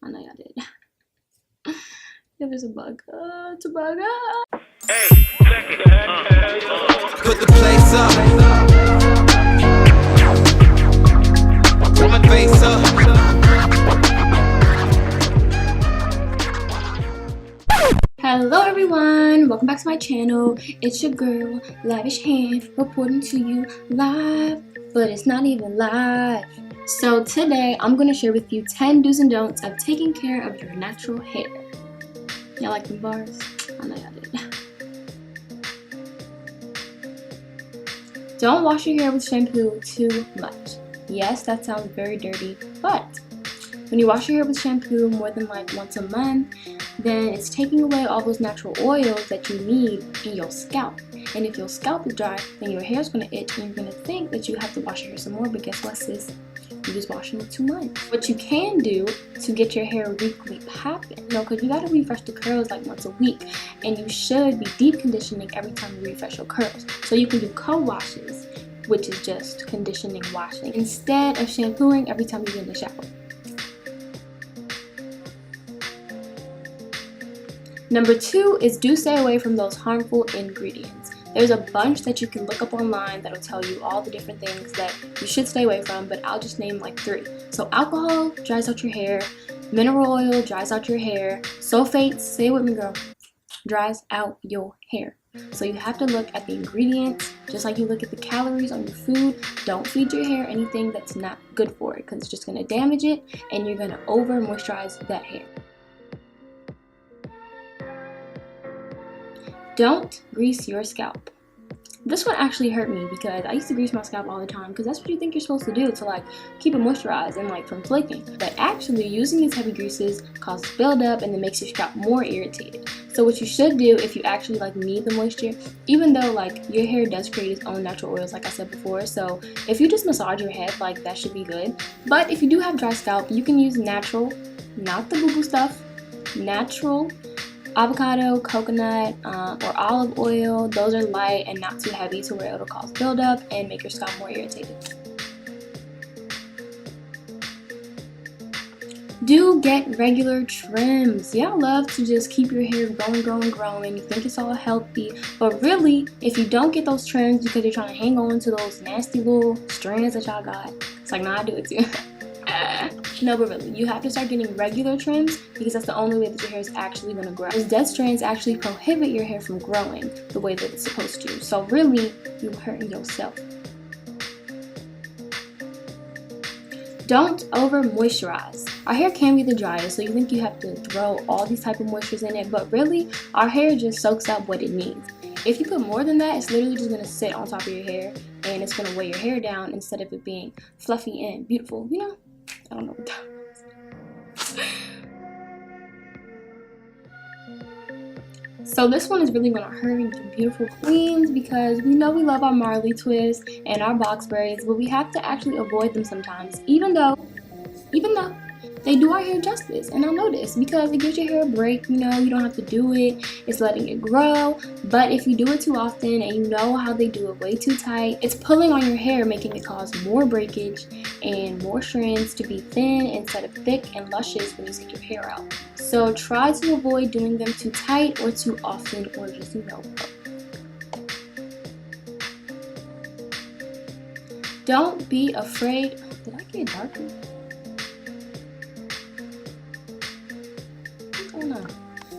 I know y'all did. It was a bug. It's a bug. Hey, put the place up. Put my face up. Hello everyone, welcome back to my channel. It's your girl, Lavish Hand, reporting to you live, but it's not even live. So today, I'm going to share with you 10 do's and don'ts of taking care of your natural hair. Y'all like the bars? I know y'all did. Don't wash your hair with shampoo too much. Yes, that sounds very dirty, but when you wash your hair with shampoo more than like once a month, then it's taking away all those natural oils that you need in your scalp. And if your scalp is dry, then your hair is going to itch and you're going to think that you have to wash your hair some more, but guess what, sis? You're just washing it too much. What you can do to get your hair weekly popping, because you got to refresh the curls like once a week, and you should be deep conditioning every time you refresh your curls. So you can do co-washes, which is just conditioning washing, instead of shampooing every time you get in the shower. Number 2 is do stay away from those harmful ingredients. There's a bunch that you can look up online that'll tell you all the different things that you should stay away from, but I'll just name like 3. So alcohol dries out your hair, mineral oil dries out your hair, sulfates, say it with me girl, dries out your hair. So you have to look at the ingredients, just like you look at the calories on your food. Don't feed your hair anything that's not good for it, because it's just going to damage it and you're going to over moisturize that hair. Don't grease your scalp. This one actually hurt me because I used to grease my scalp all the time because that's what you think you're supposed to do to like keep it moisturized and like from flaking. But actually using these heavy greases causes buildup and it makes your scalp more irritated. So what you should do if you actually like need the moisture, even though like your hair does create its own natural oils like I said before, so if you just massage your head, like that should be good. But if you do have dry scalp, you can use natural, not the boo-boo stuff, natural avocado, coconut, or olive oil. Those are light and not too heavy to where it'll cause buildup and make your scalp more irritated. Do get regular trims. Y'all love to just keep your hair growing. You think it's all healthy, but really, if you don't get those trims because you're trying to hang on to those nasty little strands that y'all got, it's like, nah, I do it too. No, but really, you have to start getting regular trims because that's the only way that your hair is actually going to grow. Those dead strands actually prohibit your hair from growing the way that it's supposed to. So really, you're hurting yourself. Don't over moisturize. Our hair can be the driest, so you think you have to throw all these type of moistures in it, but really, our hair just soaks up what it needs. If you put more than that, it's literally just going to sit on top of your hair and it's going to weigh your hair down instead of it being fluffy and beautiful, you know? I don't know what that was. So this one is really going to hurt you beautiful queens because we know we love our Marley twists and our box braids, but we have to actually avoid them sometimes, even though they do our hair justice. And I know this because it gives your hair a break, you don't have to do it, it's letting it grow. But if you do it too often and you know how they do it way too tight, it's pulling on your hair, making it cause more breakage and more strands to be thin instead of thick and luscious when you take your hair out. So try to avoid doing them too tight or too often, or just Don't be afraid. Did I get darker?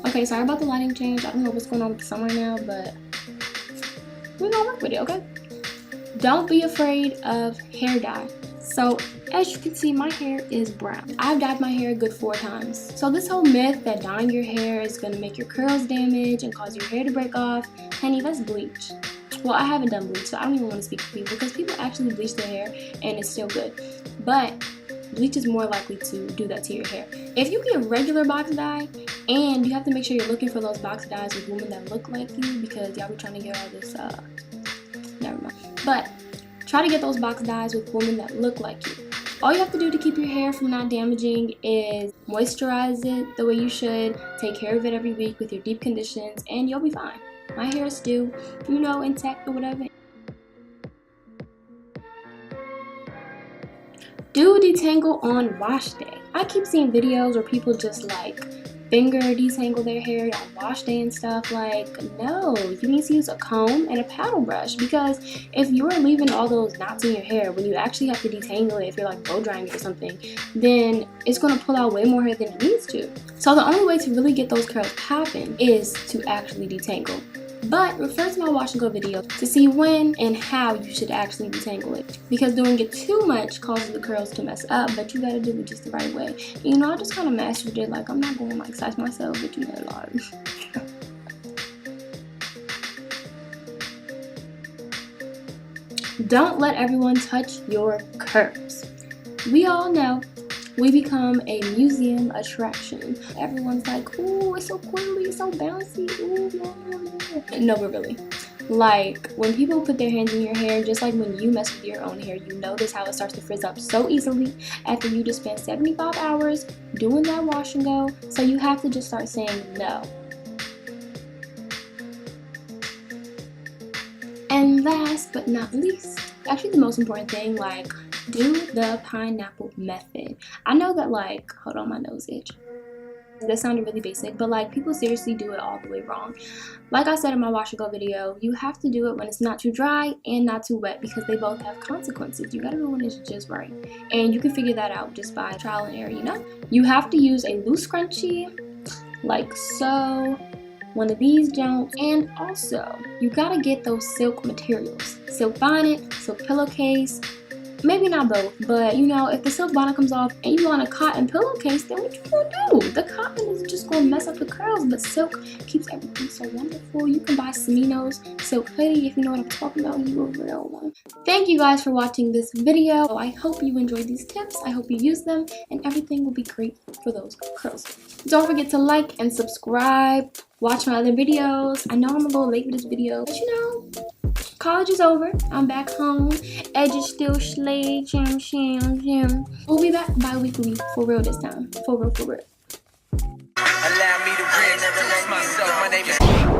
Okay, sorry about the lighting change. I don't know what's going on with the sun right now, but we're gonna work with it, okay? Don't be afraid of hair dye. So as you can see, my hair is brown. I've dyed my hair a good 4 times. So this whole myth that dyeing your hair is gonna make your curls damage and cause your hair to break off, honey, that's bleach. Well, I haven't done bleach, so I don't even want to speak for people because people actually bleach their hair and it's still good. But bleach is more likely to do that to your hair. If you get regular box dye, and you have to make sure you're looking for those box dyes with women that look like you because y'all be trying to get all this, never mind. But try to get those box dyes with women that look like you. All you have to do to keep your hair from not damaging is moisturize it the way you should, take care of it every week with your deep conditions, and you'll be fine. My hair is still, intact or whatever. Do detangle on wash day. I keep seeing videos where people just like finger detangle their hair on wash day and stuff. Like, no, you need to use a comb and a paddle brush, because if you're leaving all those knots in your hair when you actually have to detangle it, if you're like blow drying it or something, then it's going to pull out way more hair than it needs to. So the only way to really get those curls popping is to actually detangle. But refer to my wash and go video to see when and how you should actually detangle it, because doing it too much causes the curls to mess up, but you gotta do it just the right way. And, you know, I just kind of mastered it. Like, I'm not going to like size myself, but you know, like don't let everyone touch your curls. We all know we become a museum attraction. Everyone's like, ooh, it's so coily, it's so bouncy, ooh, yeah. No, but really, like, when people put their hands in your hair, just like when you mess with your own hair, you notice how it starts to frizz up so easily after you just spent 75 hours doing that wash and go. So you have to just start saying no. And last but not least, actually the most important thing, like, do the pineapple method. I know that, like, hold on, my nose itch. That sounded really basic, but like, people seriously do it all the way wrong. Like I said in my wash and go video, you have to do it when it's not too dry and not too wet, because they both have consequences. You gotta do it when it's just right, and you can figure that out just by trial and error, you know. You have to use a loose scrunchie, like so, one of these joints, and also you gotta get those silk materials, silk bonnet, silk pillowcase. Maybe not both, but you know, if the silk bonnet comes off and you want a cotton pillowcase, then what you gonna do? The cotton is just gonna mess up the curls, but silk keeps everything so wonderful. You can buy Samino's silk hoodie if you know what I'm talking about. You a real one. Thank you guys for watching this video. I hope you enjoyed these tips. I hope you use them, and everything will be great for those curls. Don't forget to like and subscribe. Watch my other videos. I know I'm a little late with this video, but you know, college is over. I'm back home. Edges still slay. We'll be back bi-weekly for real this time. For real, for real. Allow me to reintroduce myself. My name is